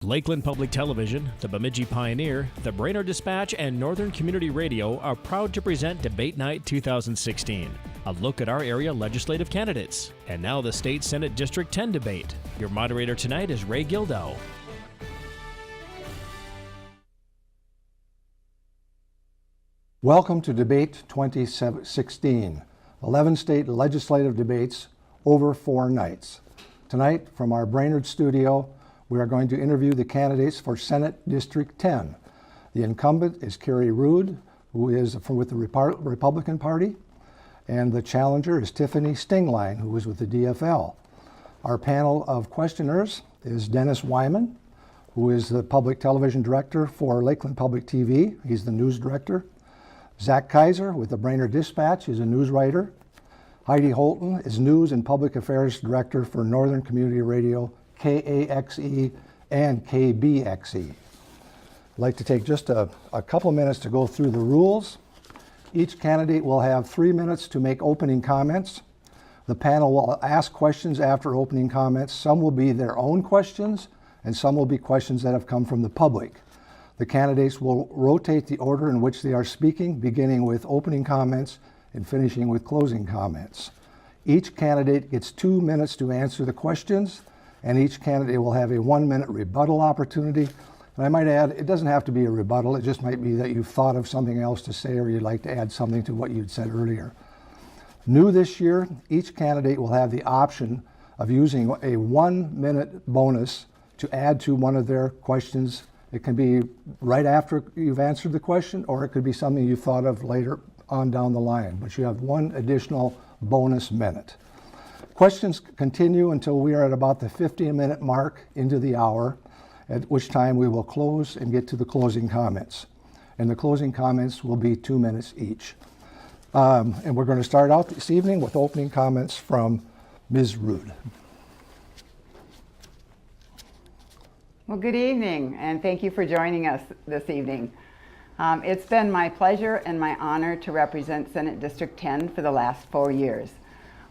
Lakeland Public Television, the Bemidji Pioneer, the Brainerd Dispatch, and Northern Community Radio are proud to present Debate Night 2016, a look at our area legislative candidates. And now the State Senate District 10 debate. Your moderator tonight is Ray Gildow. Welcome to Debate 2016, 11 state legislative debates over 4 nights. Tonight, from our Brainerd studio, we are going to interview the candidates for Senate District 10. The incumbent is Carrie Ruud, who is with the Republican Party, and the challenger is Tiffany Stenglein, who is with the DFL. Our panel of questioners is Dennis Wyman, who is the Public Television Director for Lakeland Public TV. He's the news director. Zach Kaiser with the Brainerd Dispatch is a news writer. Heidi Holton is News and Public Affairs Director for Northern Community Radio, KAXE and KBXE. I'd like to take just a couple minutes to go through the rules. Each candidate will have 3 minutes to make opening comments. The panel will ask questions after opening comments. Some will be their own questions, and some will be questions that have come from the public. The candidates will rotate the order in which they are speaking, beginning with opening comments and finishing with closing comments. Each candidate gets 2 minutes to answer the questions, and each candidate will have a 1-minute rebuttal opportunity. And I might add, it doesn't have to be a rebuttal, it just might be that you've thought of something else to say or you'd like to add something to what you'd said earlier. New this year, each candidate will have the option of using a 1-minute bonus to add to one of their questions. It can be right after you've answered the question, or it could be something you thought of later on down the line, but you have 1 additional bonus minute. Questions continue until we are at about the 15-minute mark into the hour, at which time we will close and get to the closing comments. And the closing comments will be 2 minutes each. And we're going to start out this evening with opening comments from Ms. Ruud. Well, good evening, and thank you for joining us this evening. It's been my pleasure and my honor to represent Senate District 10 for the last 4 years.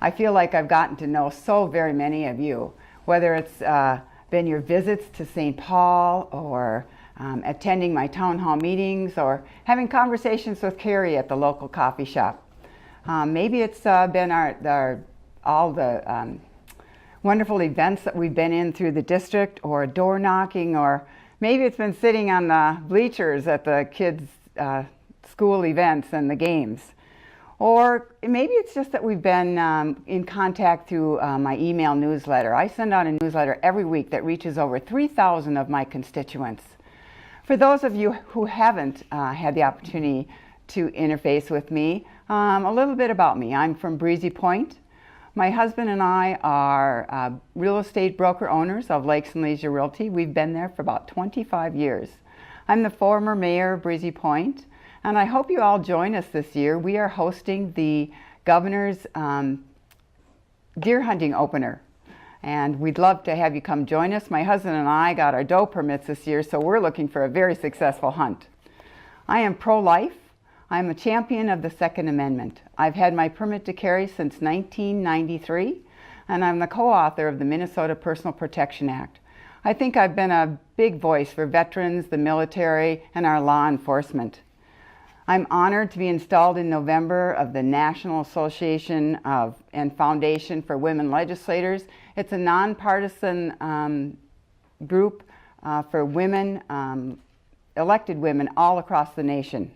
I feel like I've gotten to know so very many of you, whether it's been your visits to St. Paul or attending my town hall meetings or having conversations with Carrie at the local coffee shop. Maybe it's been all the wonderful events that we've been in through the district, or door knocking, or maybe it's been sitting on the bleachers at the kids' school events and the games. Or maybe it's just that we've been in contact through my email newsletter. I send out a newsletter every week that reaches over 3,000 of my constituents. For those of you who haven't had the opportunity to interface with me, a little bit about me. I'm from Breezy Point. My husband and I are real estate broker owners of Lakes and Leisure Realty. We've been there for about 25 years. I'm the former mayor of Breezy Point. And I hope you all join us this year. We are hosting the governor's deer hunting opener. And we'd love to have you come join us. My husband and I got our doe permits this year, so we're looking for a very successful hunt. I am pro-life. I'm a champion of the Second Amendment. I've had my permit to carry since 1993, and I'm the co-author of the Minnesota Personal Protection Act. I think I've been a big voice for veterans, the military, and our law enforcement. I'm honored to be installed in November of the National Association and Foundation for Women Legislators. It's a nonpartisan group for women, elected women all across the nation.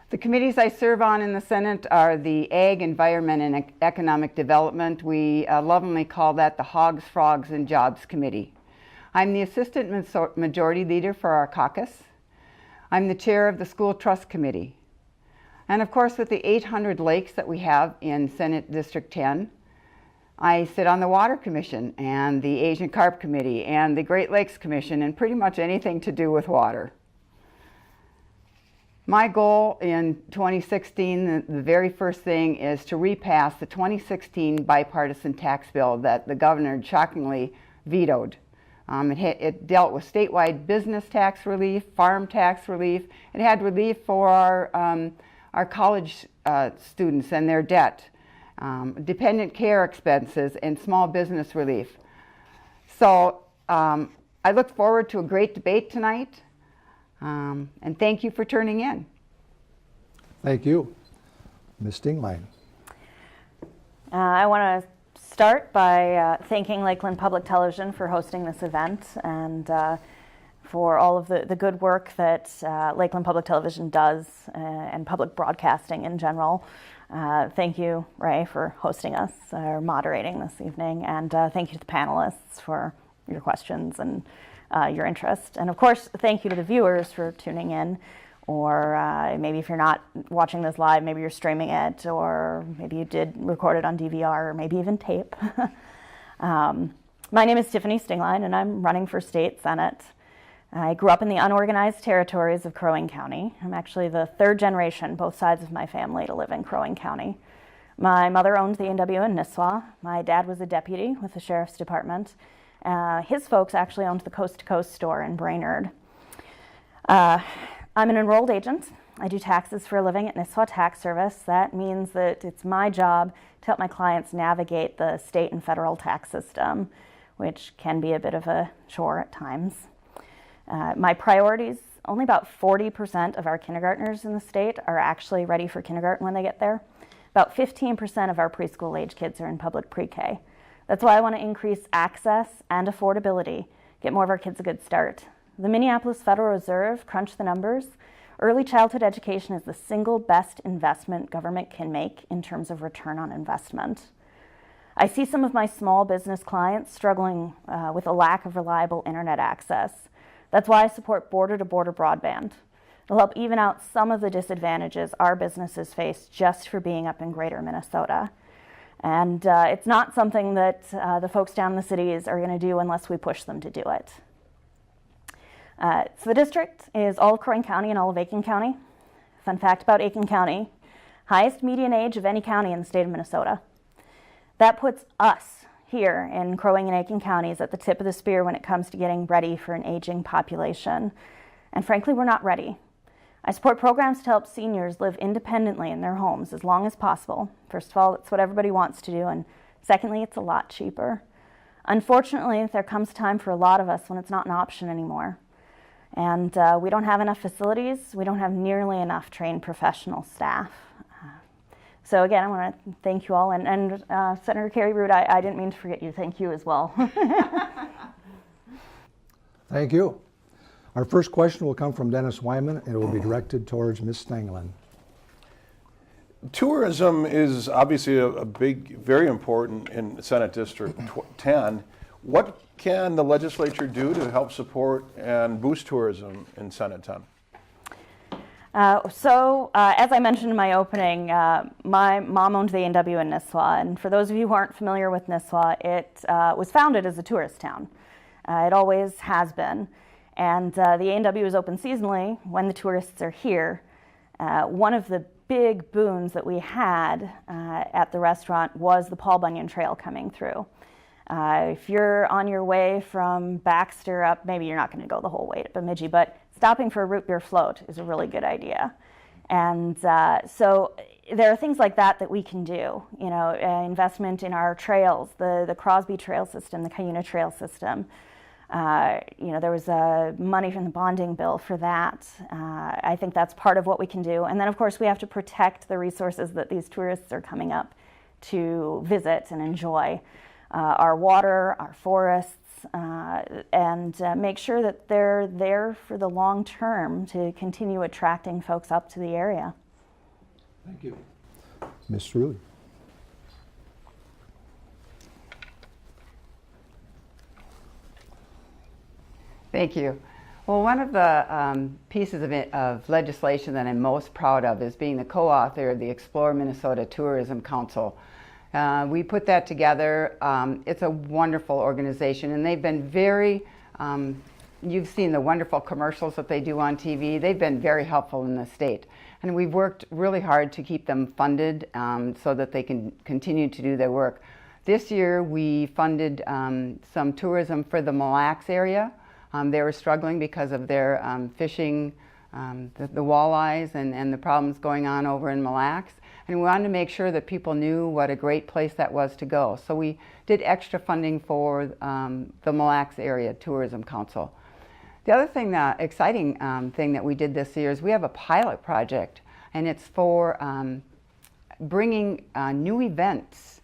The committees I serve on in the Senate are the Ag, Environment, and Economic Development. We lovingly call that the Hogs, Frogs, and Jobs Committee. I'm the Assistant Majority Leader for our caucus. I'm the chair of the School Trust Committee. And of course, with the 800 lakes that we have in Senate District 10, I sit on the Water Commission and the Asian Carp Committee and the Great Lakes Commission and pretty much anything to do with water. My goal in 2016, the very first thing, is to repass the 2016 bipartisan tax bill that the governor shockingly vetoed. It dealt with statewide business tax relief, farm tax relief. It had relief for our college students and their debt, dependent care expenses, and small business relief. So I look forward to a great debate tonight, and thank you for tuning in. Thank you. Ms. Stenglein. I want to start by thanking Lakeland Public Television for hosting this event and for all of the good work that Lakeland Public Television does and public broadcasting in general. Thank you, Ray, for hosting us or moderating this evening, and thank you to the panelists for your questions and your interest. And of course, thank you to the viewers for tuning in, or maybe if you're not watching this live, maybe you're streaming it, or maybe you did record it on DVR, or maybe even tape. My name is Tiffany Stenglein, and I'm running for state senate. I grew up in the unorganized territories of Crow Wing County. I'm actually the third generation, both sides of my family, to live in Crow Wing County. My mother owned the A&W in Nisswa. My dad was a deputy with the Sheriff's Department. His folks actually owned the Coast to Coast store in Brainerd. I'm an enrolled agent. I do taxes for a living at Nisswa Tax Service. That means that it's my job to help my clients navigate the state and federal tax system, which can be a bit of a chore at times. My priorities, only about 40% of our kindergartners in the state are actually ready for kindergarten when they get there. About 15% of our preschool age kids are in public pre-K. That's why I want to increase access and affordability, get more of our kids a good start. The Minneapolis Federal Reserve crunched the numbers. Early childhood education is the single best investment government can make in terms of return on investment. I see some of my small business clients struggling with a lack of reliable internet access. That's why I support border-to-border broadband. It'll help even out some of the disadvantages our businesses face just for being up in greater Minnesota. And it's not something that the folks down in the cities are going to do unless we push them to do it. So the district is all of Crow Wing County and all of Aiken County. Fun fact about Aiken County, highest median age of any county in the state of Minnesota. That puts us here in Crow Wing and Aiken counties at the tip of the spear when it comes to getting ready for an aging population. And frankly, we're not ready. I support programs to help seniors live independently in their homes as long as possible. First of all, it's what everybody wants to do, and secondly, it's a lot cheaper. Unfortunately, there comes a time for a lot of us when it's not an option anymore. And we don't have enough facilities. We don't have nearly enough trained professional staff. So again, I want to thank you all. And Senator Carrie, Ruud, I didn't mean to forget you. Thank you as well. Thank you. Our first question will come from Dennis Wyman, and it will be directed towards Ms. Stenglein. Tourism is obviously a big, very important in Senate District 10. What can the legislature do to help support and boost tourism in Senate 10? As I mentioned in my opening, my mom owned the A&W in Nisswa, and for those of you who aren't familiar with Nisswa, it was founded as a tourist town. It always has been, and the A&W is open seasonally when the tourists are here. One of the big boons that we had at the restaurant was the Paul Bunyan Trail coming through. If you're on your way from Baxter up, maybe you're not going to go the whole way to Bemidji, but stopping for a root beer float is a really good idea. And so there are things like that we can do. You know, investment in our trails, the Crosby Trail System, the Cuyuna Trail System. You know, there was money from the bonding bill for that. I think that's part of what we can do. And then, of course, we have to protect the resources that these tourists are coming up to visit and enjoy. Our water, our forests, and make sure that they're there for the long term to continue attracting folks up to the area. Thank you. Ms. Ruud. Thank you. Well, one of the pieces of legislation that I'm most proud of is being the co-author of the Explore Minnesota Tourism Council. We put that together. It's a wonderful organization, and they've been very, you've seen the wonderful commercials that they do on TV. They've been very helpful in the state. And we've worked really hard to keep them funded so that they can continue to do their work. This year, we funded some tourism for the Mille Lacs area. They were struggling because of their fishing, the walleyes and the problems going on over in Mille Lacs. and we wanted to make sure that people knew what a great place that was to go. So we did extra funding for the Mille Lacs Area Tourism Council. The other thing, exciting thing that we did this year is we have a pilot project, and it's for bringing new events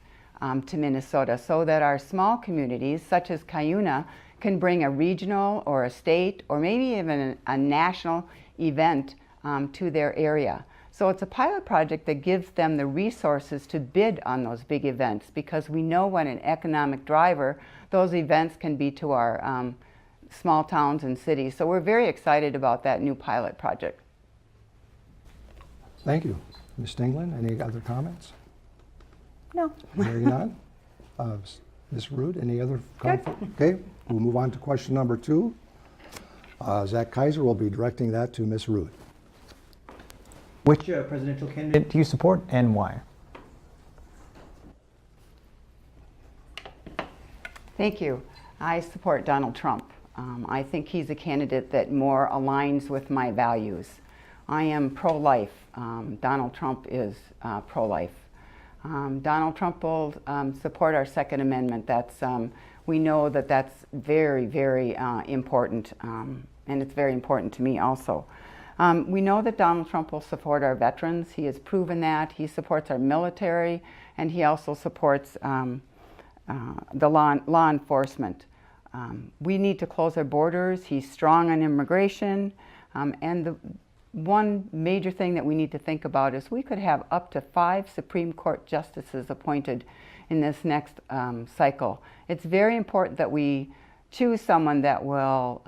to Minnesota so that our small communities, such as Cuyuna, can bring a regional or a state or maybe even a national event to their area. So it's a pilot project that gives them the resources to bid on those big events, because we know what an economic driver those events can be to our small towns and cities. So we're very excited about that new pilot project. Thank you. Ms. Stenglein, any other comments? No. Hearing none. Ms. Ruud, any other comments? Okay, we'll move on to question number 2. Zach Kaiser will be directing that to Ms. Ruud. Which presidential candidate do you support and why? Thank you. I support Donald Trump. I think he's a candidate that more aligns with my values. I am pro-life. Donald Trump is pro-life. Donald Trump will support our Second Amendment. We know that that's very, very important, and it's very important to me also. We know that Donald Trump will support our veterans. He has proven that. He supports our military, and he also supports the law enforcement. We need to close our borders. He's strong on immigration, and the one major thing that we need to think about is we could have up to 5 Supreme Court justices appointed in this next cycle. It's very important that we choose someone that will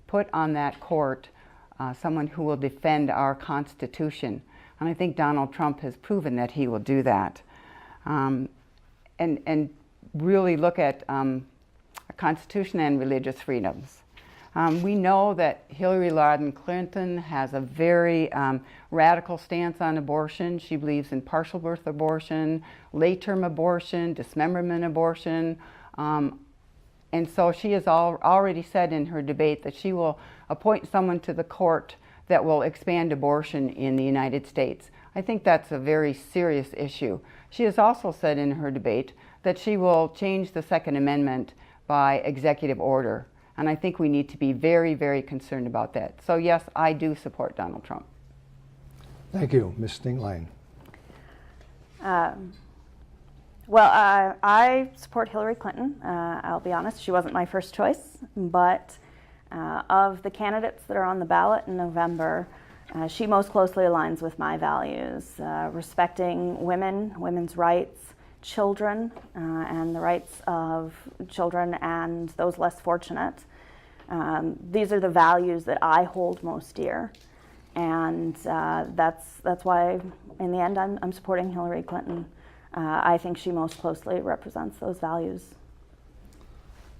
put on that court someone who will defend our Constitution. And I think Donald Trump has proven that he will do that. And really look at our Constitution and religious freedoms. We know that Hillary Clinton has a very radical stance on abortion. She believes in partial birth abortion, late-term abortion, dismemberment abortion. And so she has already said in her debate that she will appoint someone to the court that will expand abortion in the United States. I think that's a very serious issue. She has also said in her debate that she will change the Second Amendment by executive order. And I think we need to be very, very concerned about that. So yes, I do support Donald Trump. Thank you. Ms. Stenglein. Well, I support Hillary Clinton. I'll be honest, she wasn't my first choice, but of the candidates that are on the ballot in November, she most closely aligns with my values, respecting women's rights, children, and the rights of children and those less fortunate. These are the values that I hold most dear, and that's why, in the end, I'm supporting Hillary Clinton. I think she most closely represents those values.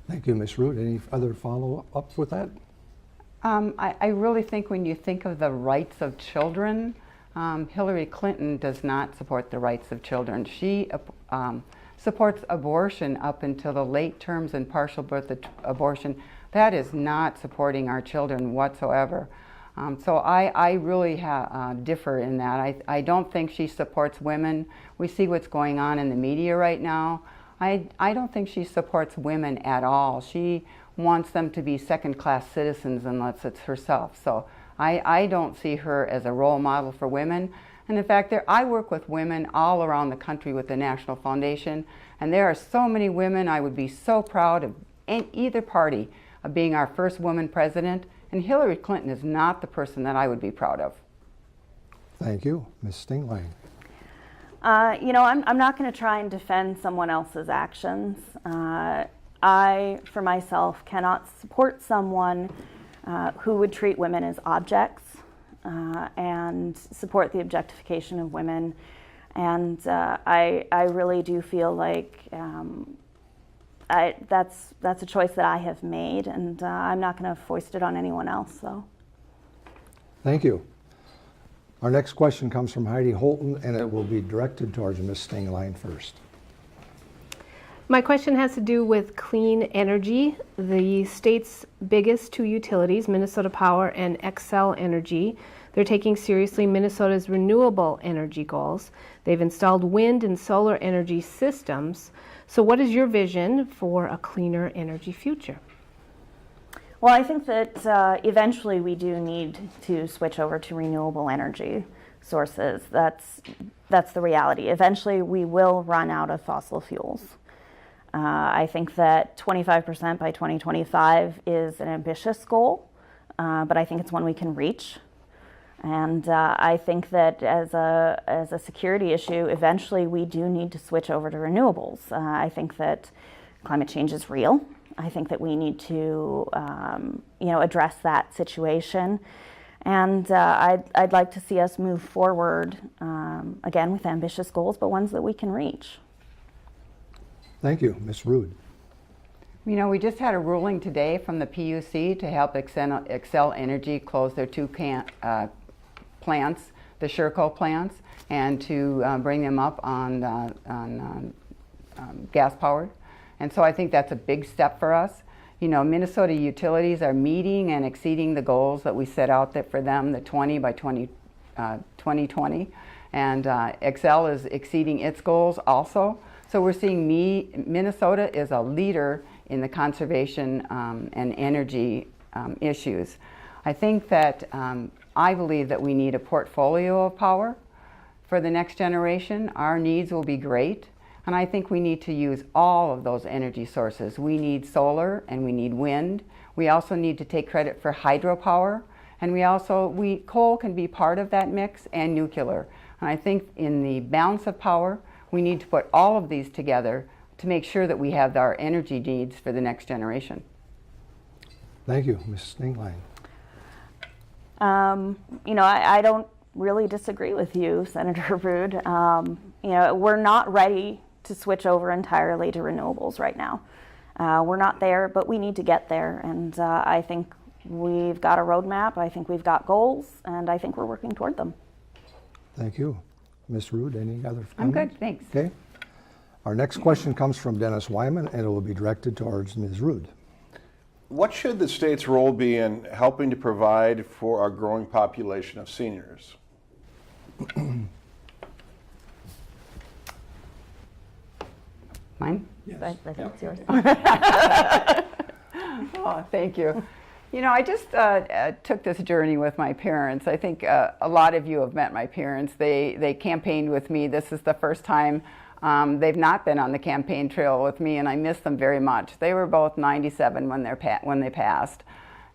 Thank you, Ms. Ruud. Any other follow-up with that? I really think when you think of the rights of children, Hillary Clinton does not support the rights of children. She supports abortion up until the late terms and partial birth abortion. That is not supporting our children whatsoever. So I really differ in that. I don't think she supports women. We see what's going on in the media right now. I don't think she supports women at all. She wants them to be second-class citizens unless it's herself. So I don't see her as a role model for women. And in fact, I work with women all around the country with the National Foundation, and there are so many women. I would be so proud of either party of being our first woman president, and Hillary Clinton is not the person that I would be proud of. Thank you. Ms. Stenglein. I'm not going to try and defend someone else's actions. I, for myself, cannot support someone who would treat women as objects and support the objectification of women. And I really do feel like that's a choice that I have made, and I'm not going to foist it on anyone else. So. Thank you. Our next question comes from Heidi Holton, and it will be directed towards Ms. Stenglein first. My question has to do with clean energy. The state's biggest 2 utilities, Minnesota Power and Xcel Energy, they're taking seriously Minnesota's renewable energy goals. They've installed wind and solar energy systems. So what is your vision for a cleaner energy future? Well, I think that eventually we do need to switch over to renewable energy sources. That's the reality. Eventually we will run out of fossil fuels. I think that 25% by 2025 is an ambitious goal, but I think it's one we can reach. And I think that as a security issue, eventually we do need to switch over to renewables. I think that climate change is real. I think that we need to address that situation. And I'd like to see us move forward, again, with ambitious goals, but ones that we can reach. Thank you. Ms. Ruud. You know, we just had a ruling today from the PUC to help Excel Energy close their two plants, the Sherco plants, and to bring them up on gas powered. And so I think that's a big step for us. You know, Minnesota utilities are meeting and exceeding the goals that we set out for them, the 20 by 2020. And Excel is exceeding its goals also. So we're seeing Minnesota is a leader in the conservation and energy issues. I think that I believe that we need a portfolio of power for the next generation. Our needs will be great, and I think we need to use all of those energy sources. We need solar and we need wind. We also need to take credit for hydropower, and coal can be part of that mix, and nuclear. And I think in the balance of power, we need to put all of these together to make sure that we have our energy needs for the next generation. Thank you. Ms. Stenglein. I don't really disagree with you, Senator Ruud. We're not ready to switch over entirely to renewables right now. We're not there, but we need to get there. And I think we've got a roadmap, I think we've got goals, and I think we're working toward them. Thank you. Ms. Ruud, any other comments? I'm good, thanks. Okay. Our next question comes from Dennis Wyman, and it will be directed towards Ms. Ruud. What should the state's role be in helping to provide for our growing population of seniors? Mine? Yes. I think it's yours. Oh, thank you. You know, I just took this journey with my parents. I think a lot of you have met my parents. They campaigned with me. This is the first time they've not been on the campaign trail with me, and I miss them very much. They were both 97 when they passed.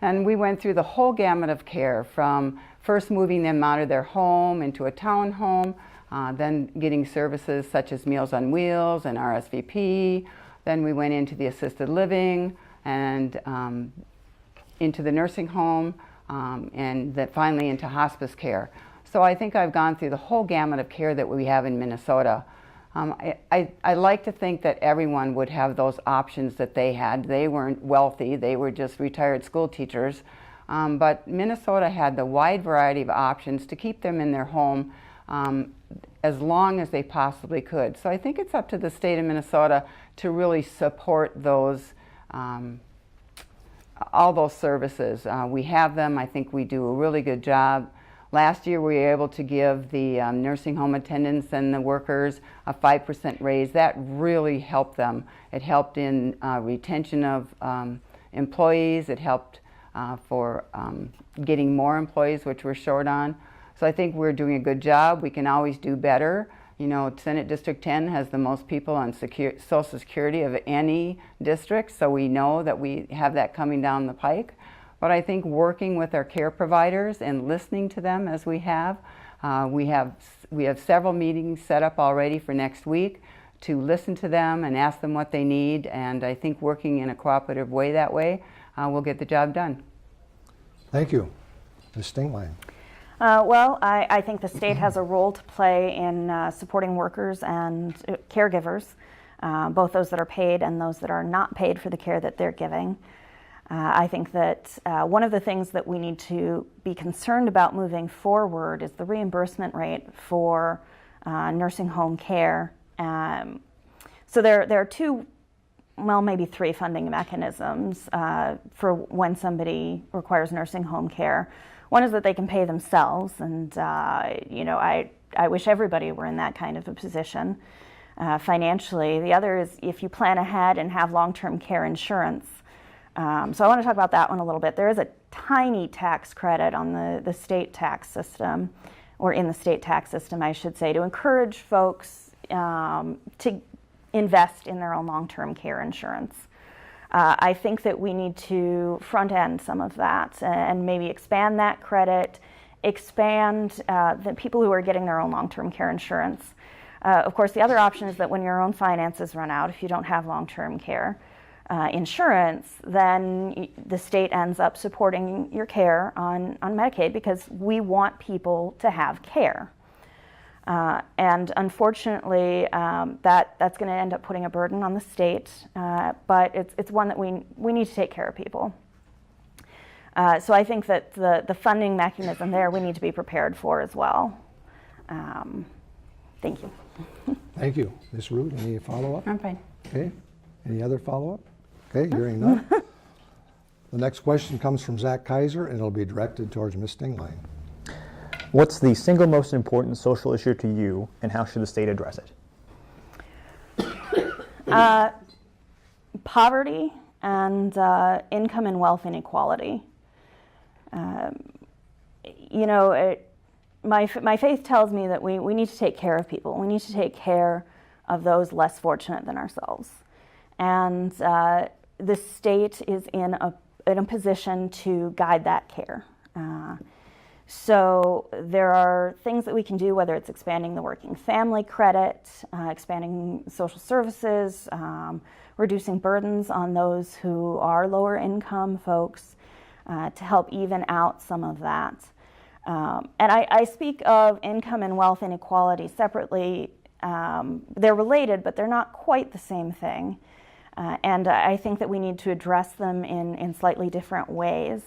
And we went through the whole gamut of care, from first moving them out of their home into a townhome, then getting services such as Meals on Wheels and RSVP. Then we went into the assisted living and into the nursing home, and then finally into hospice care. So I think I've gone through the whole gamut of care that we have in Minnesota. I like to think that everyone would have those options that they had. They weren't wealthy, they were just retired school teachers. But Minnesota had the wide variety of options to keep them in their home as long as they possibly could. So I think it's up to the state of Minnesota to really support those all those services. We have them. I think we do a really good job. Last year we were able to give the nursing home attendants and the workers a 5% raise. That really helped them. It helped in retention of employees. It helped for getting more employees, which we're short on. So I think we're doing a good job. We can always do better. You know, Senate District 10 has the most people on Social Security of any district, so we know that we have that coming down the pike. But I think working with our care providers and listening to them as we have several meetings set up already for next week to listen to them and ask them what they need. And I think working in a cooperative way that way, we'll get the job done. Thank you. Ms. Stenglein. Well, I think the state has a role to play in supporting workers and caregivers, both those that are paid and those that are not paid for the care that they're giving. I think that one of the things that we need to be concerned about moving forward is the reimbursement rate for nursing home care. So there are two well, maybe 3 funding mechanisms for when somebody requires nursing home care. One is that they can pay themselves, and I wish everybody were in that kind of a position financially. The other is if you plan ahead and have long-term care insurance. So I want to talk about that one a little bit. There is a tiny tax credit on the state tax system, or in the state tax system, I should say, to encourage folks to invest in their own long-term care insurance. I think that we need to front-end some of that and maybe expand that credit, expand the people who are getting their own long-term care insurance. Of course, the other option is that when your own finances run out, if you don't have long-term care insurance, then the state ends up supporting your care on Medicaid, because we want people to have care. And unfortunately, that's going to end up putting a burden on the state, but it's one that we need to take care of people. So I think that the funding mechanism there we need to be prepared for as well. Thank you. Thank you. Ms. Ruud, any follow-up? I'm fine. Okay. Any other follow-up? Okay, hearing none. The next question comes from Zach Kaiser, and it'll be directed towards Ms. Stenglein. What's the single most important social issue to you, and how should the state address it? Poverty and income and wealth inequality. My faith tells me that we need to take care of people. We need to take care of those less fortunate than ourselves. And the state is in a position to guide that care. So there are things that we can do, whether it's expanding the working family credit, expanding social services, reducing burdens on those who are lower income folks, to help even out some of that. And I speak of income and wealth inequality separately. They're related, but they're not quite the same thing. And I think that we need to address them in slightly different ways.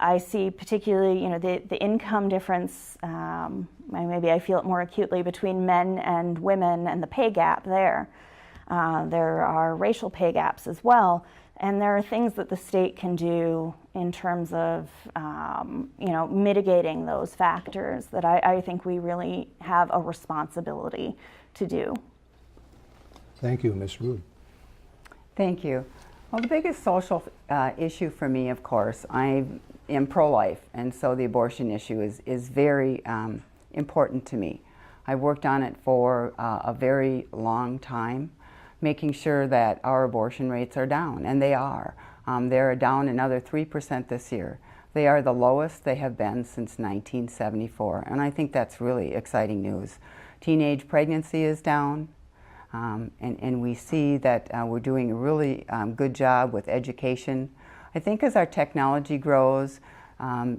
I see particularly, the income difference, maybe I feel it more acutely between men and women and the pay gap there. There are racial pay gaps as well. And there are things that the state can do in terms of, mitigating those factors that I think we really have a responsibility to do. Thank you, Ms. Ruud. Thank you. Well, the biggest social issue for me, of course, I am pro-life, and so the abortion issue is very important to me. I worked on it for a very long time, making sure that our abortion rates are down, and they are. They're down another 3% this year. They are the lowest they have been since 1974, and I think that's really exciting news. Teenage pregnancy is down, and we see that we're doing a really good job with education. I think as our technology grows,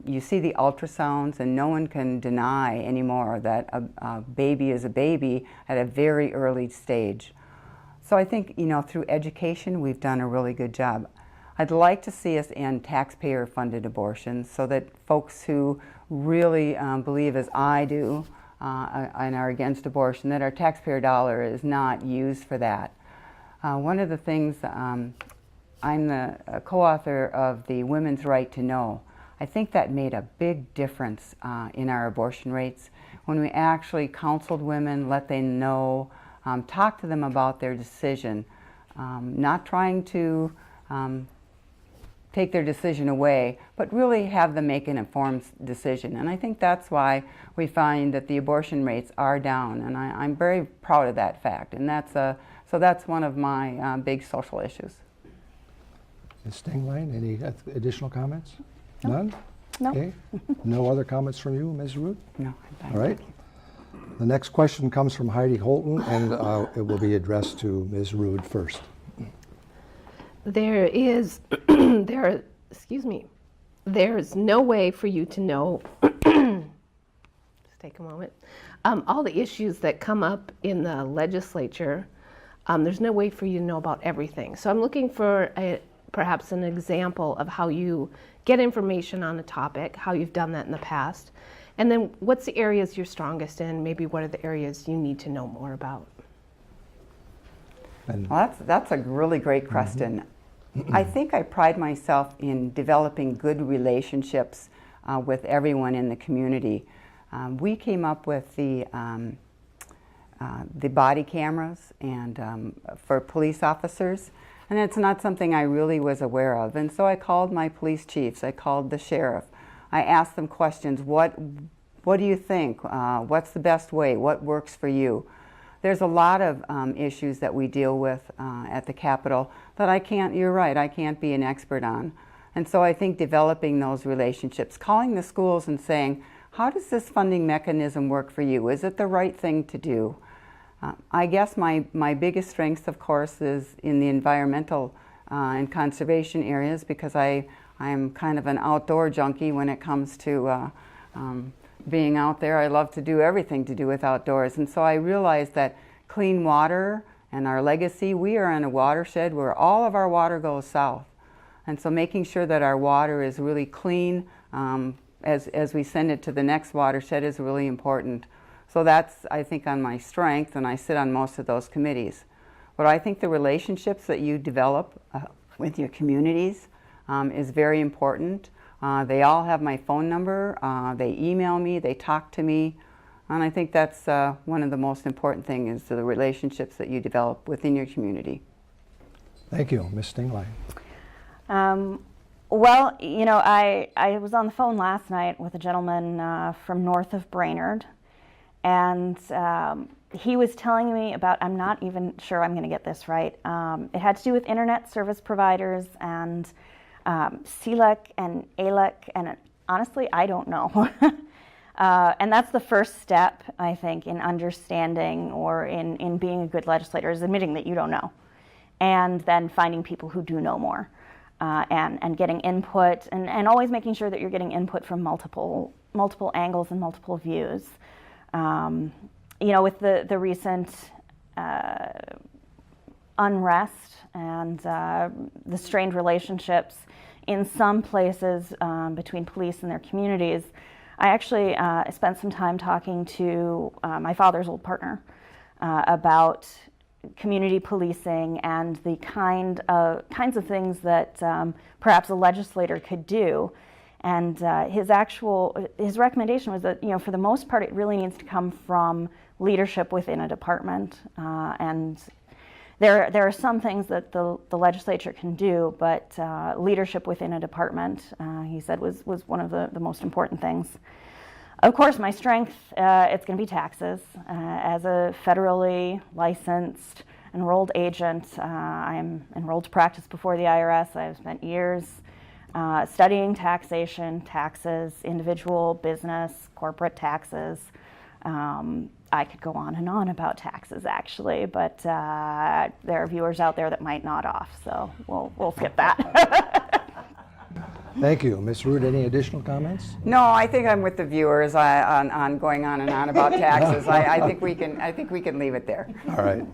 you see the ultrasounds, and no one can deny anymore that a baby is a baby at a very early stage. So I think, through education, we've done a really good job. I'd like to see us end taxpayer-funded abortions so that folks who really believe, as I do, and are against abortion, that our taxpayer dollar is not used for that. One of the things, I'm the co-author of the Women's Right to Know. I think that made a big difference in our abortion rates when we actually counseled women, let them know, talk to them about their decision, not trying to take their decision away, but really have them make an informed decision. And I think that's why we find that the abortion rates are down, and I'm very proud of that fact. And so that's one of my big social issues. Ms. Stenglein, any additional comments? No. None? No. Okay. No other comments from you, Ms. Ruud? No, I'm fine. All right. The next question comes from Heidi Holton, and it will be addressed to Ms. Ruud first. There is, there's no way for you to know, just take a moment, all the issues that come up in the legislature. There's no way for you to know about everything. So I'm looking for perhaps an example of how you get information on a topic, how you've done that in the past, and then what's the areas you're strongest in, maybe what are the areas you need to know more about? And Well, that's a really great question. I think I pride myself in developing good relationships with everyone in the community. We came up with the body cameras and for police officers, and it's not something I really was aware of. And so I called my police chiefs. I called the sheriff. I asked them questions. What do you think? What's the best way? What works for you? There's a lot of issues that we deal with at the Capitol that you're right, I can't be an expert on. And so I think developing those relationships, calling the schools and saying, how does this funding mechanism work for you? Is it the right thing to do? I guess my biggest strength, of course, is in the environmental and conservation areas, because I'm kind of an outdoor junkie when it comes to being out there. I love to do everything to do with outdoors. And so I realized that clean water and our legacy, we are in a watershed where all of our water goes south. And so making sure that our water is really clean as we send it to the next watershed is really important. So that's, I think, on my strength, and I sit on most of those committees. But I think the relationships that you develop with your communities is very important. They all have my phone number, they email me, they talk to me, and I think that's one of the most important things, is the relationships that you develop within your community. thank you, Ms. Stenglein. Well, you know, I was on the phone last night with a gentleman from north of Brainerd, and he was telling me about, I'm not even sure I'm going to get this right, it had to do with internet service providers and CLEC and ALEC, and honestly, I don't know. And that's the first step, I think, in understanding or in being a good legislator, is admitting that you don't know, and then finding people who do know more, and getting input, and always making sure that you're getting input from multiple angles and multiple views. You know, with the recent unrest and the strained relationships in some places between police and their communities, I actually spent some time talking to my father's old partner about community policing and the kinds of things that perhaps a legislator could do. And his recommendation was that, you know, for the most part, it really needs to come from leadership within a department. And there are some things that the legislature can do, but leadership within a department, he said, was one of the most important things. Of course, my strength, it's going to be taxes. As a federally licensed, enrolled agent, I am enrolled to practice before the IRS. I've spent years studying taxation, taxes, individual, business, corporate taxes. I could go on and on about taxes, actually, but there are viewers out there that might nod off, so we'll skip that. Thank you. Ms. Ruud, any additional comments? No, I think I'm with the viewers on going on and on about taxes. I think we can leave it there. All right.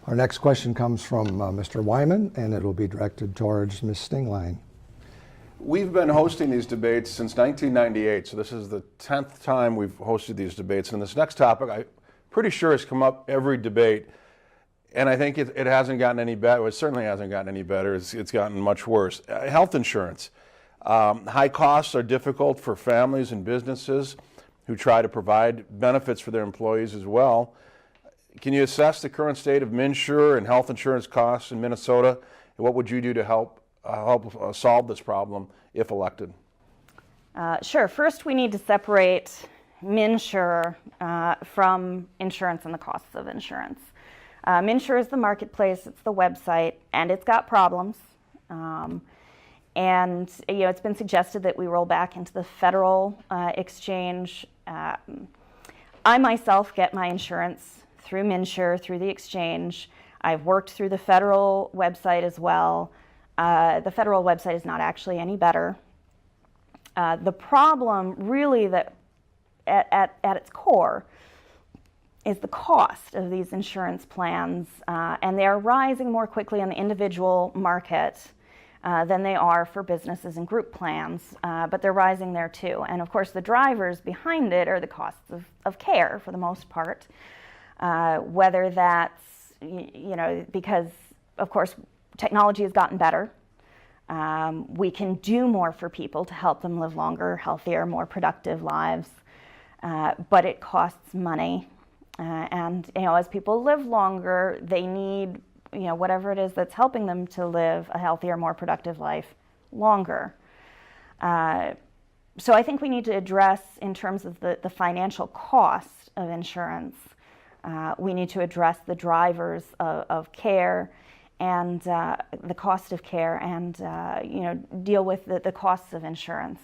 Our next question comes from Mr. Wyman, and it will be directed towards Ms. Stenglein. We've been hosting these debates since 1998, so this is the 10th time we've hosted these debates. And this next topic, I'm pretty sure, has come up every debate, and I think it hasn't gotten any better. It certainly hasn't gotten any better. It's gotten much worse. Health insurance. High costs are difficult for families and businesses who try to provide benefits for their employees as well. Can you assess the current state of MNsure and health insurance costs in Minnesota, and what would you do to help solve this problem if elected? Sure. First, we need to separate MNsure from insurance and the costs of insurance. MNsure is the marketplace, it's the website, and it's got problems. And you know, it's been suggested that we roll back into the federal exchange. I myself get my insurance through MNsure, through the exchange. I've worked through the federal website as well. The federal website is not actually any better. The problem really that at its core is the cost of these insurance plans, and they are rising more quickly on the individual market than they are for businesses and group plans, but they're rising there too. And of course the drivers behind it are the costs of care for the most part, whether that's you know, because of course technology has gotten better. We can do more for people to help them live longer, healthier, more productive lives, but it costs money. And you know, as people live longer, they need, you know, whatever it is that's helping them to live a healthier, more productive life longer. So I think we need to address, in terms of the financial cost of insurance, we need to address the drivers of care and the cost of care, and you know, deal with the costs of insurance.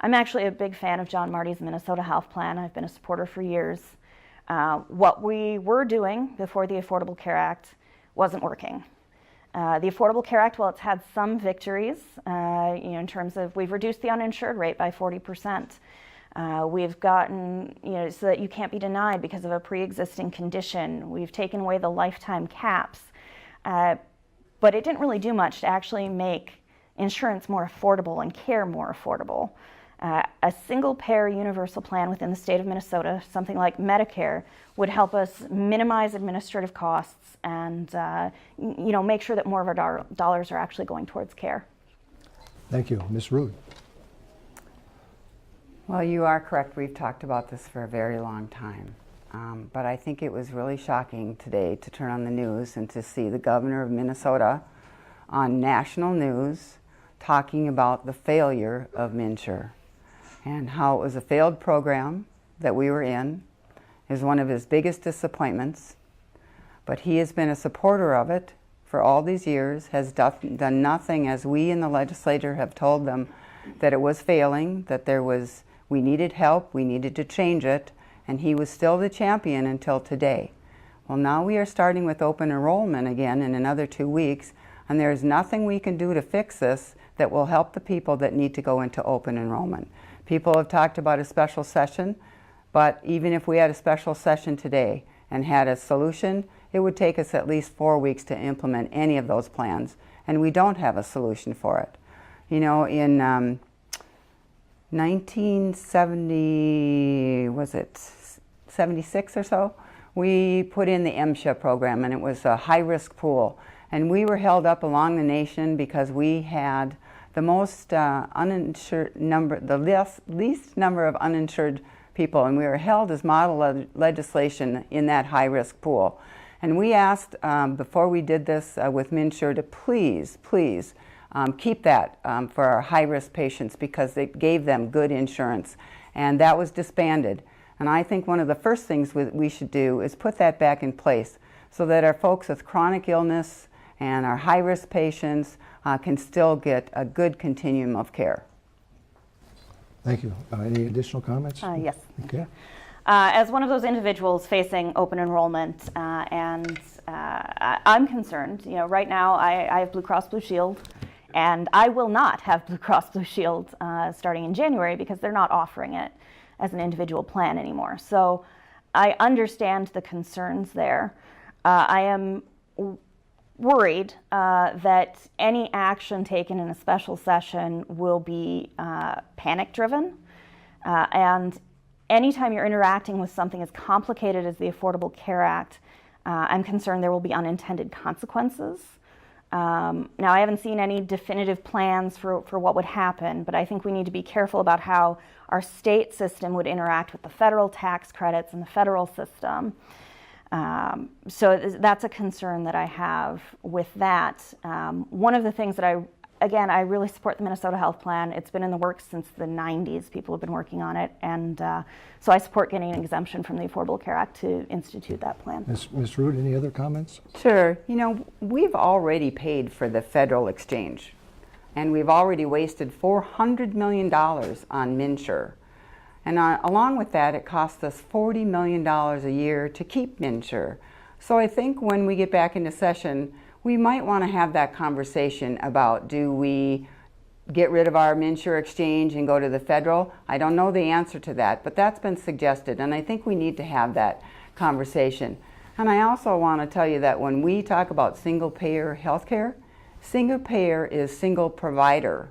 I'm actually a big fan of John Marty's Minnesota Health Plan. I've been a supporter for years. What we were doing before the Affordable Care Act wasn't working. The Affordable Care Act, while it's had some victories, you know, in terms of we've reduced the uninsured rate by 40%. We've gotten, you know, so that you can't be denied because of a pre-existing condition. We've taken away the lifetime caps. But it didn't really do much to actually make insurance more affordable and care more affordable. A single-payer universal plan within the state of Minnesota, something like Medicare, would help us minimize administrative costs and you know, make sure that more of our dollars are actually going towards care. Thank you. Ms. Ruud. Well, you are correct. We've talked about this for a very long time. But I think it was really shocking today to turn on the news and to see the governor of Minnesota on national news talking about the failure of MNsure and how it was a failed program that we were in. It was one of his biggest disappointments, but he has been a supporter of it for all these years, has done nothing, as we in the legislature have told them that it was failing, that we needed help, we needed to change it, and he was still the champion until today. Well, now we are starting with open enrollment again in another 2 weeks, and there's nothing we can do to fix this that will help the people that need to go into open enrollment. People have talked about a special session, but even if we had a special session today and had a solution, it would take us at least 4 weeks to implement any of those plans, and we don't have a solution for it. You know, in 1970, was it 76 or so, we put in the MSHA program, and it was a high-risk pool. And we were held up along the nation because we had the most uninsured number, the least number of uninsured people, and we were held as model legislation in that high-risk pool. And we asked, before we did this with MNsure, to please keep that for our high-risk patients, because it gave them good insurance. And that was disbanded. And I think one of the first things we should do is put that back in place so that our folks with chronic illness and our high-risk patients can still get a good continuum of care. Thank you. Any additional comments? Yes. Okay. As one of those individuals facing open enrollment, I'm concerned. You know, right now I have Blue Cross Blue Shield, and I will not have Blue Cross Blue Shield starting in January because they're not offering it as an individual plan anymore. So I understand the concerns there. I am worried that any action taken in a special session will be panic-driven. And anytime you're interacting with something as complicated as the Affordable Care Act, I'm concerned there will be unintended consequences. Now, I haven't seen any definitive plans for what would happen, but I think we need to be careful about how our state system would interact with the federal tax credits and the federal system. So that's a concern that I have with that. One of the things that I really support the Minnesota Health Plan. It's been in the works since the 90s. People have been working on it. And so I support getting an exemption from the Affordable Care Act to institute that plan. Ms. Ruud, any other comments? Sure. You know, we've already paid for the federal exchange, and we've already wasted $400 million on MNsure. And along with that, it costs us $40 million a year to keep MNsure. So I think when we get back into session, we might want to have that conversation about, do we get rid of our MNsure exchange and go to the federal? I don't know the answer to that, but that's been suggested, and I think we need to have that conversation. And I also want to tell you that when we talk about single-payer healthcare, single payer is single provider,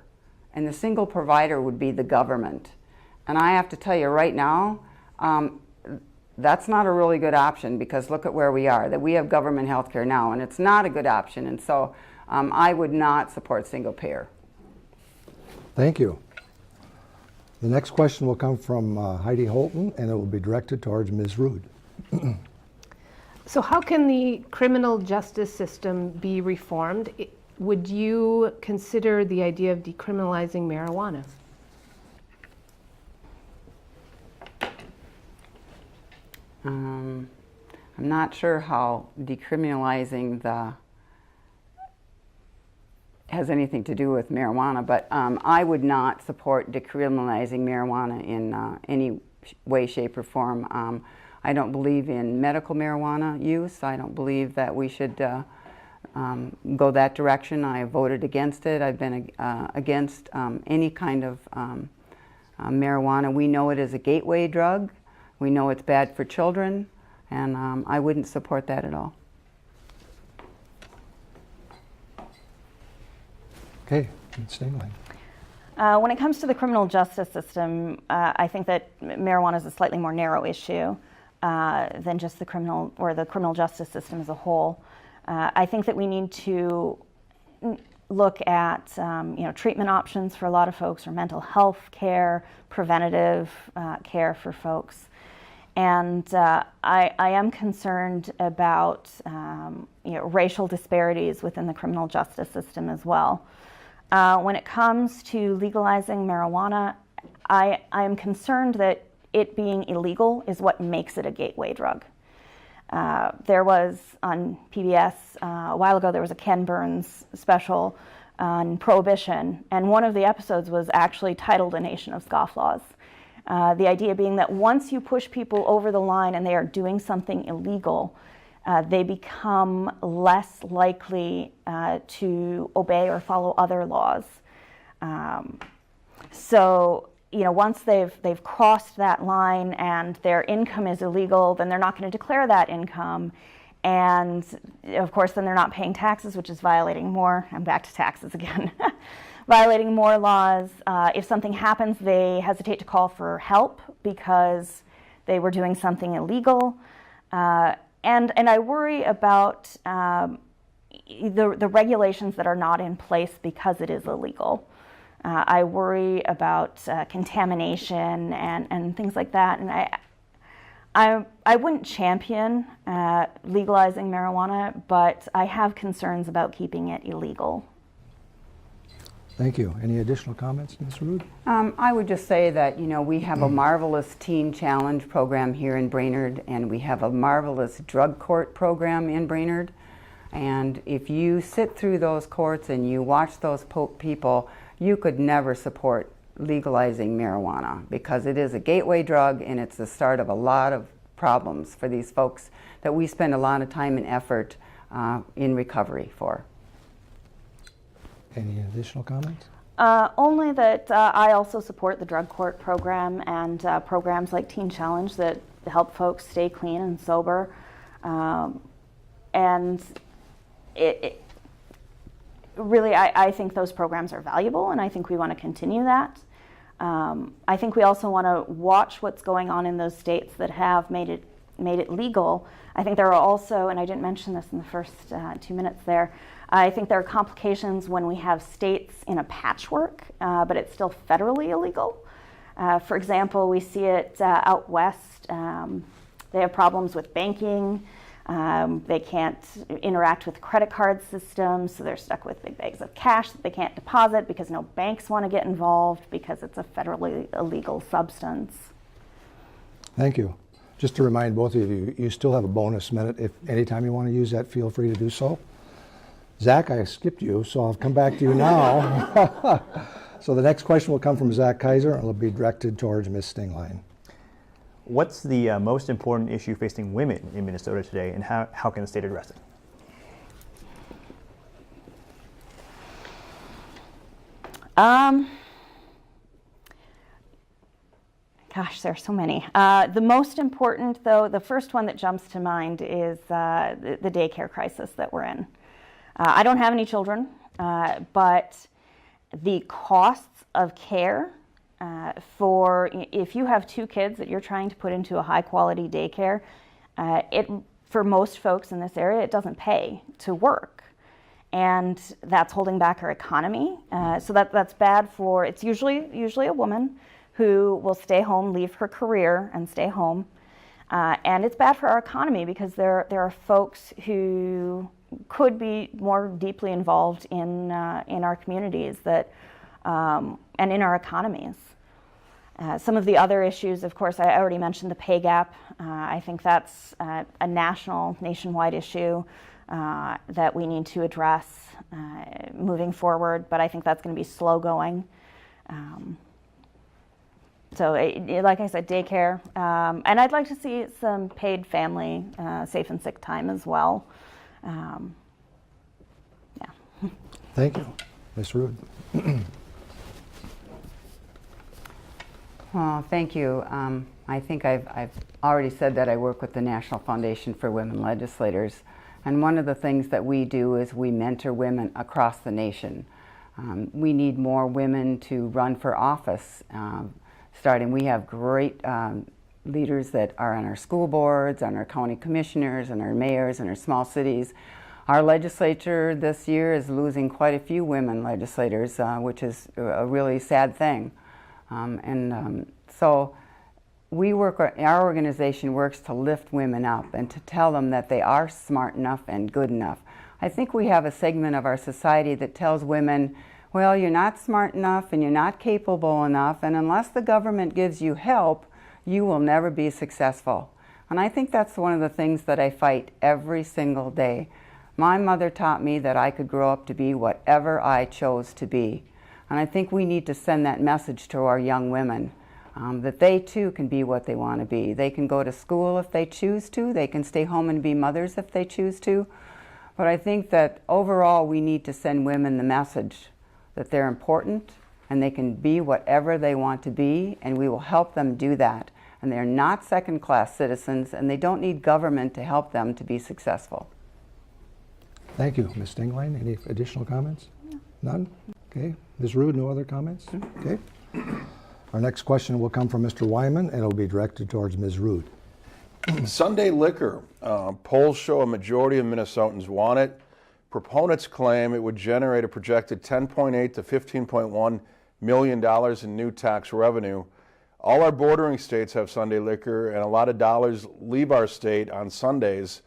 and the single provider would be the government. And I have to tell you right now, that's not a really good option, because look at where we are, that we have government health care now, and it's not a good option. And so I would not support single payer. Thank you. The next question will come from Heidi Holton, and it will be directed towards Ms. Ruud. So how can the criminal justice system be reformed? Would you consider the idea of decriminalizing marijuana? I'm not sure how decriminalizing has anything to do with marijuana, but I would not support decriminalizing marijuana in any way, shape, or form. I don't believe in medical marijuana use. I don't believe that we should go that direction. I have voted against it. I've been against any kind of marijuana. We know it is a gateway drug. We know it's bad for children, and I wouldn't support that at all. Okay, Ms. Stenglein. When it comes to the criminal justice system, I think that marijuana is a slightly more narrow issue than just the criminal justice system as a whole. I think that we need to look at treatment options for a lot of folks, or mental health care, preventative care for folks. And I am concerned about racial disparities within the criminal justice system as well. When it comes to legalizing marijuana, I am concerned that it being illegal is what makes it a gateway drug. There was on PBS a while ago, there was a Ken Burns special on Prohibition, and one of the episodes was actually titled "A Nation of Scofflaws." The idea being that once you push people over the line and they are doing something illegal, they become less likely to obey or follow other laws. So, once they've crossed that line and their income is illegal, then they're not going to declare that income. And of course, then they're not paying taxes, which is violating more. I'm back to taxes again. Violating more laws. If something happens, they hesitate to call for help because they were doing something illegal. And I worry about the regulations that are not in place because it is illegal. I worry about contamination and things like that. And I wouldn't champion legalizing marijuana, but I have concerns about keeping it illegal. Thank you. Any additional comments, Ms. Ruud? I would just say that, we have a marvelous Teen Challenge program here in Brainerd, and we have a marvelous drug court program in Brainerd. And if you sit through those courts and you watch those people, you could never support legalizing marijuana, because it is a gateway drug and it's the start of a lot of problems for these folks that we spend a lot of time and effort in recovery for. Any additional comments? Only that I also support the drug court program and programs like Teen Challenge that help folks stay clean and sober. And really, I think those programs are valuable, and I think we want to continue that. I think we also want to watch what's going on in those states that have made it legal. I think there are also, and I didn't mention this in the first 2 minutes there, I think there are complications when we have states in a patchwork, but it's still federally illegal. For example, we see it out west. They have problems with banking. They can't interact with credit card systems, so they're stuck with big bags of cash that they can't deposit because no banks want to get involved because it's a federally illegal substance. Thank you. Just to remind both of you, you still have a bonus minute. If anytime you want to use that, feel free to do so. Zach, I skipped you, so I'll come back to you now. So the next question will come from Zach Kaiser, and it'll be directed towards Ms. Stenglein. What's the most important issue facing women in Minnesota today, and how can the state address it? Gosh, there are so many. The most important, though, the first one that jumps to mind is the daycare crisis that we're in. I don't have any children, but the costs of care if you have 2 kids that you're trying to put into a high quality daycare, for most folks in this area, it doesn't pay to work. And that's holding back our economy. So that's bad it's usually a woman who will stay home, leave her career and stay home. And it's bad for our economy because there are folks who could be more deeply involved in our communities and in our economies. Some of the other issues, of course, I already mentioned the pay gap. I think that's a nationwide issue that we need to address moving forward, but I think that's going to be slow going. So, like I said, daycare, and I'd like to see some paid family safe and sick time as well. Yeah. Thank you. Ms. Ruud. Well, thank you. I think I've already said that I work with the National Foundation for Women Legislators, and one of the things that we do is we mentor women across the nation. We need more women to run for office. We have great leaders that are on our school boards, on our county commissioners, and our mayors in our small cities. Our legislature this year is losing quite a few women legislators, which is a really sad thing. So our organization works to lift women up and to tell them that they are smart enough and good enough. I think we have a segment of our society that tells women, well, you're not smart enough and you're not capable enough, and unless the government gives you help, you will never be successful. And I think that's one of the things that I fight every single day. My mother taught me that I could grow up to be whatever I chose to be. And I think we need to send that message to our young women, that they too can be what they want to be. They can go to school if they choose to. They can stay home and be mothers if they choose to. But I think that overall we need to send women the message that they're important and they can be whatever they want to be, and we will help them do that. And they're not second-class citizens, and they don't need government to help them to be successful. Thank you. Ms. Stenglein, any additional comments? No. None? Okay. Ms. Ruud, no other comments? Okay. Our next question will come from Mr. Wyman, and it will be directed towards Ms. Ruud. Sunday liquor. Polls show a majority of Minnesotans want it. Proponents claim it would generate a projected $10.8 to $15.1 million in new tax revenue. All our bordering states have Sunday liquor, and a lot of dollars leave our state on Sundays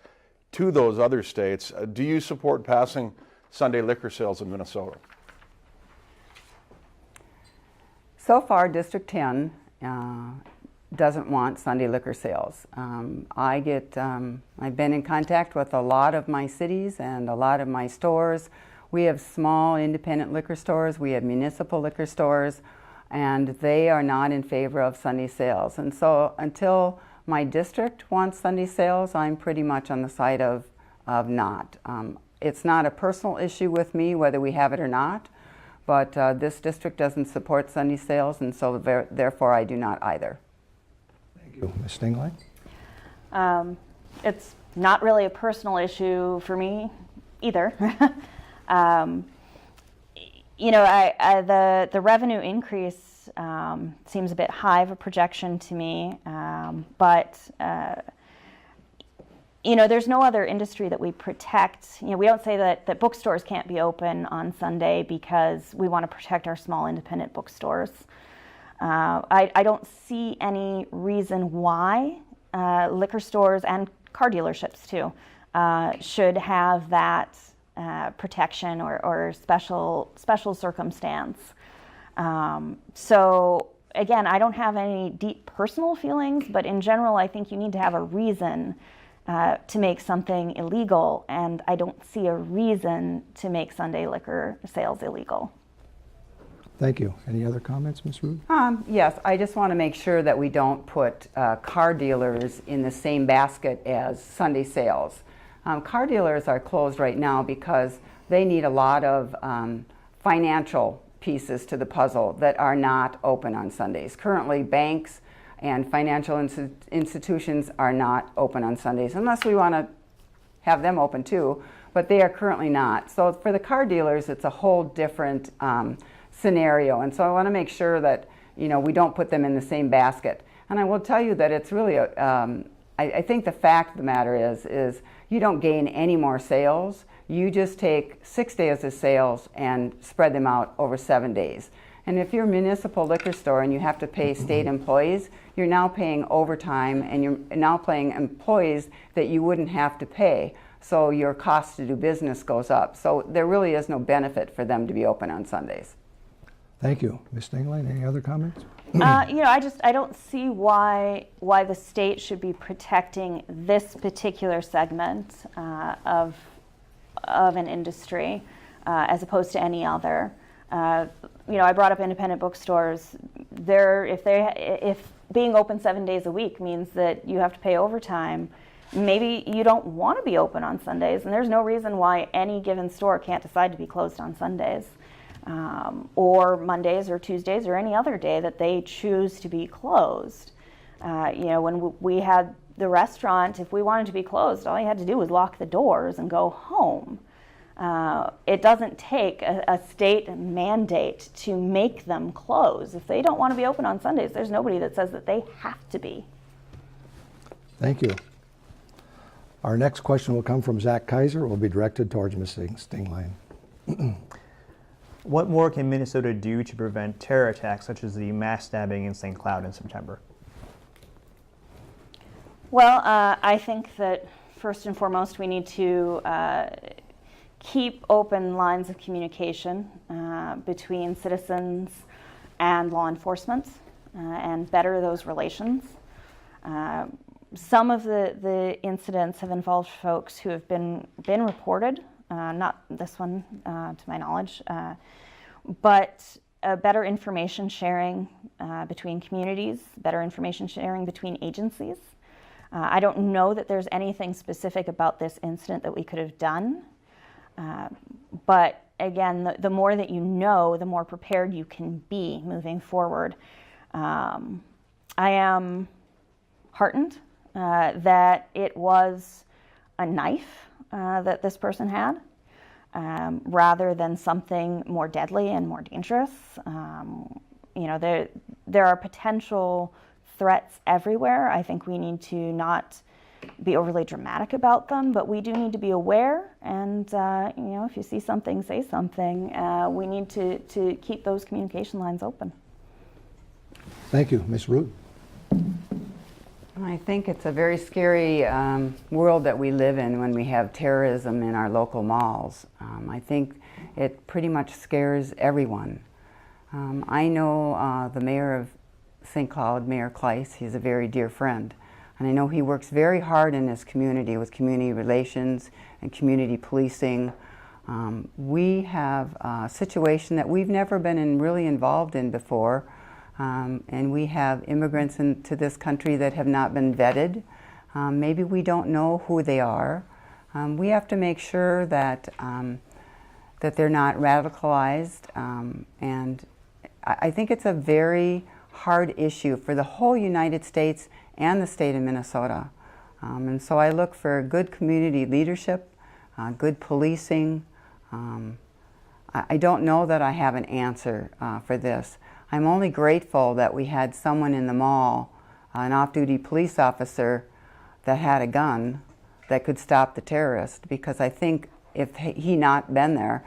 to those other states. Do you support passing Sunday liquor sales in Minnesota? So far, District 10 doesn't want Sunday liquor sales. I've been in contact with a lot of my cities and a lot of my stores. We have small independent liquor stores, we have municipal liquor stores, and they are not in favor of Sunday sales. And so until my district wants Sunday sales, I'm pretty much on the side of not. It's not a personal issue with me whether we have it or not, but this district doesn't support Sunday sales, and so therefore I do not either. Thank you. Ms. Stenglein? It's not really a personal issue for me either. The revenue increase seems a bit high of a projection to me, but there's no other industry that we protect. We don't say that bookstores can't be open on Sunday because we want to protect our small independent bookstores. I don't see any reason why liquor stores and car dealerships too should have that protection or special circumstance. So again, I don't have any deep personal feelings, but in general, I think you need to have a reason to make something illegal, and I don't see a reason to make Sunday liquor sales illegal. Thank you. Any other comments, Ms. Ruud? Yes, I just want to make sure that we don't put car dealers in the same basket as Sunday sales. Car dealers are closed right now because they need a lot of financial pieces to the puzzle that are not open on Sundays. Currently, banks and financial institutions are not open on Sundays, unless we want to have them open too, but they are currently not. So for the car dealers, it's a whole different scenario. And so I want to make sure that, we don't put them in the same basket. And I will tell you that it's really, I think the fact of the matter is you don't gain any more sales. You just take 6 days of sales and spread them out over 7 days. And if you're a municipal liquor store and you have to pay state employees, you're now paying overtime and you're now paying employees that you wouldn't have to pay. So your cost to do business goes up. So there really is no benefit for them to be open on Sundays. Thank you. Ms. Stenglein, any other comments? I don't see why the state should be protecting this particular segment of an industry as opposed to any other. I brought up independent bookstores. If being open 7 days a week means that you have to pay overtime, maybe you don't want to be open on Sundays, and there's no reason why any given store can't decide to be closed on Sundays. Or Mondays or Tuesdays or any other day that they choose to be closed. When we had the restaurant, if we wanted to be closed, all you had to do was lock the doors and go home. It doesn't take a state mandate to make them close. If they don't want to be open on Sundays, there's nobody that says that they have to be. Thank you. Our next question will come from Zach Kaiser. It will be directed towards Ms. Stenglein. What more can Minnesota do to prevent terror attacks such as the mass stabbing in St. Cloud in September? Well, I think that first and foremost we need to keep open lines of communication between citizens and law enforcement and better those relations. Some of the incidents have involved folks who have been reported, not this one to my knowledge, but better information sharing between communities, better information sharing between agencies. I don't know that there's anything specific about this incident that we could have done, but again, the more that you know, the more prepared you can be moving forward. I am heartened that it was a knife that this person had, rather than something more deadly and more dangerous. There are potential threats everywhere. I think we need to not be overly dramatic about them, but we do need to be aware. And if you see something, say something. We need to keep those communication lines open. Thank you. Ms. Ruud. I think it's a very scary world that we live in when we have terrorism in our local malls. I think it pretty much scares everyone. I know the mayor of St. Cloud, Mayor Kleiss. He's a very dear friend. And I know he works very hard in this community with community relations and community policing. We have a situation that we've never been really involved in before. And we have immigrants into this country that have not been vetted. Maybe we don't know who they are. We have to make sure that they're not radicalized. And I think it's a very hard issue for the whole United States and the state of Minnesota. And so I look for good community leadership, good policing. I don't know that I have an answer for this. I'm only grateful that we had someone in the mall, an off-duty police officer that had a gun that could stop the terrorist, because I think if he not been there,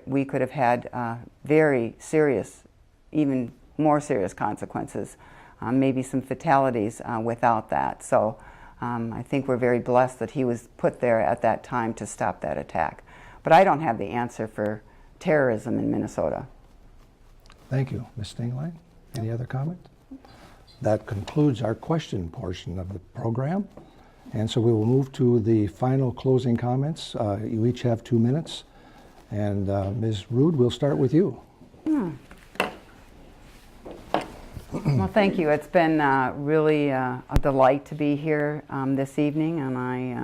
we could have had very serious, even more serious consequences, maybe some fatalities without that. So I think we're very blessed that he was put there at that time to stop that attack. But I don't have the answer for terrorism in Minnesota. Thank you. Ms. Stenglein, any other comments? That concludes our question portion of the program. And so we will move to the final closing comments. You each have 2 minutes. And Ms. Ruud, we'll start with you. Well, thank you. It's been really a delight to be here this evening. And I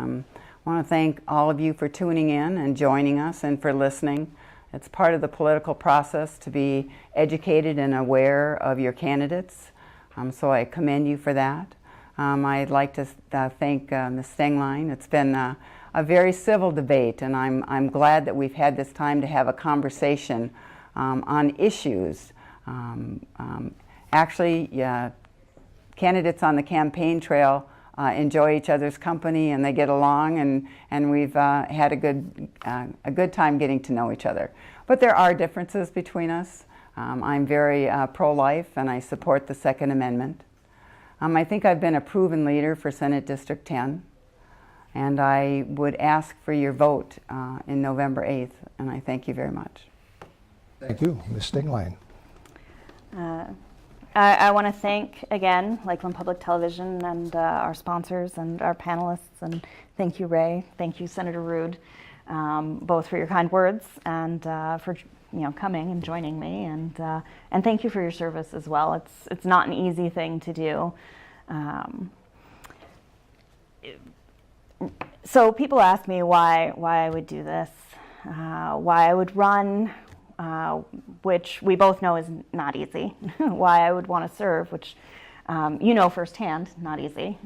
want to thank all of you for tuning in and joining us and for listening. It's part of the political process to be educated and aware of your candidates, so I commend you for that. I'd like to thank Ms. Stenglein. It's been a very civil debate, and I'm glad that we've had this time to have a conversation on issues. Actually, candidates on the campaign trail enjoy each other's company and they get along, and we've had a good time getting to know each other. But there are differences between us. I'm very pro-life and I support the Second Amendment. I think I've been a proven leader for Senate District 10, and I would ask for your vote in November 8th, and I thank you very much. Thank you. Ms. Stenglein. I want to thank, again, Lakeland Public Television and our sponsors and our panelists, and thank you, Ray. Thank you, Senator Ruud, both for your kind words and for coming and joining me, and thank you for your service as well. It's not an easy thing to do. So people ask me why I would do this, why I would run, which we both know is not easy, why I would want to serve, which firsthand, not easy.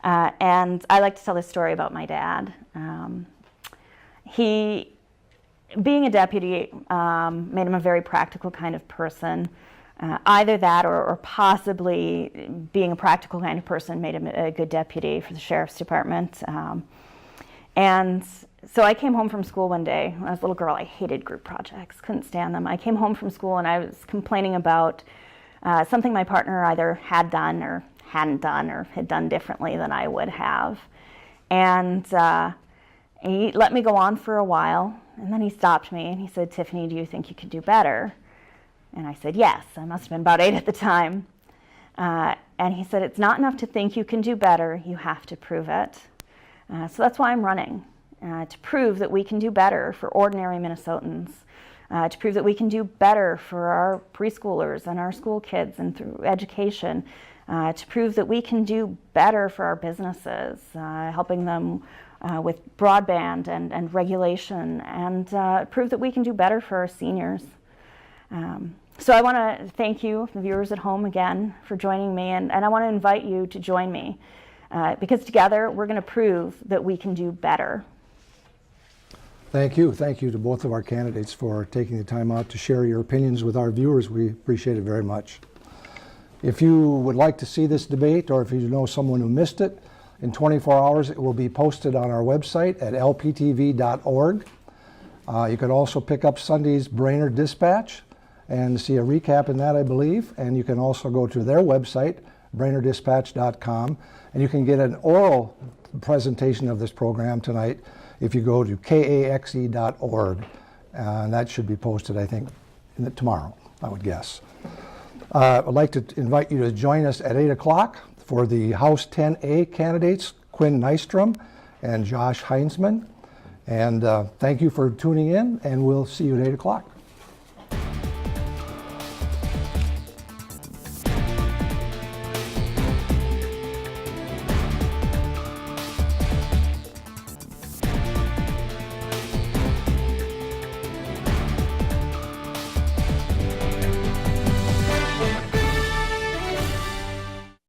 And I like to tell this story about my dad. Being a deputy made him a very practical kind of person. Either that or possibly being a practical kind of person made him a good deputy for the Sheriff's Department. And so I came home from school one day. When I was a little girl, I hated group projects, couldn't stand them. I came home from school and I was complaining about something my partner either had done or hadn't done or had done differently than I would have. And he let me go on for a while, and then he stopped me and he said, "Tiffany, do you think you could do better?" And I said, yes. I must have been about 8 at the time. And he said, "It's not enough to think you can do better, you have to prove it." So that's why I'm running, to prove that we can do better for ordinary Minnesotans, to prove that we can do better for our preschoolers and our school kids and through education, to prove that we can do better for our businesses, helping them with broadband and regulation, and prove that we can do better for our seniors. So I want to thank you, the viewers at home, again for joining me, and I want to invite you to join me, because together we're going to prove that we can do better. Thank you. Thank you to both of our candidates for taking the time out to share your opinions with our viewers. We appreciate it very much. If you would like to see this debate, or if you know someone who missed it, in 24 hours it will be posted on our website at lptv.org. You can also pick up Sunday's Brainerd Dispatch and see a recap in that, I believe. And you can also go to their website, brainerddispatch.com, and you can get an oral presentation of this program tonight if you go to kaxe.org. And that should be posted, I think, tomorrow, I would guess. I'd like to invite you to join us at 8 o'clock for the House 10A candidates, Quinn Nystrom and Josh Heinzman. And thank you for tuning in, and we'll see you at 8 o'clock.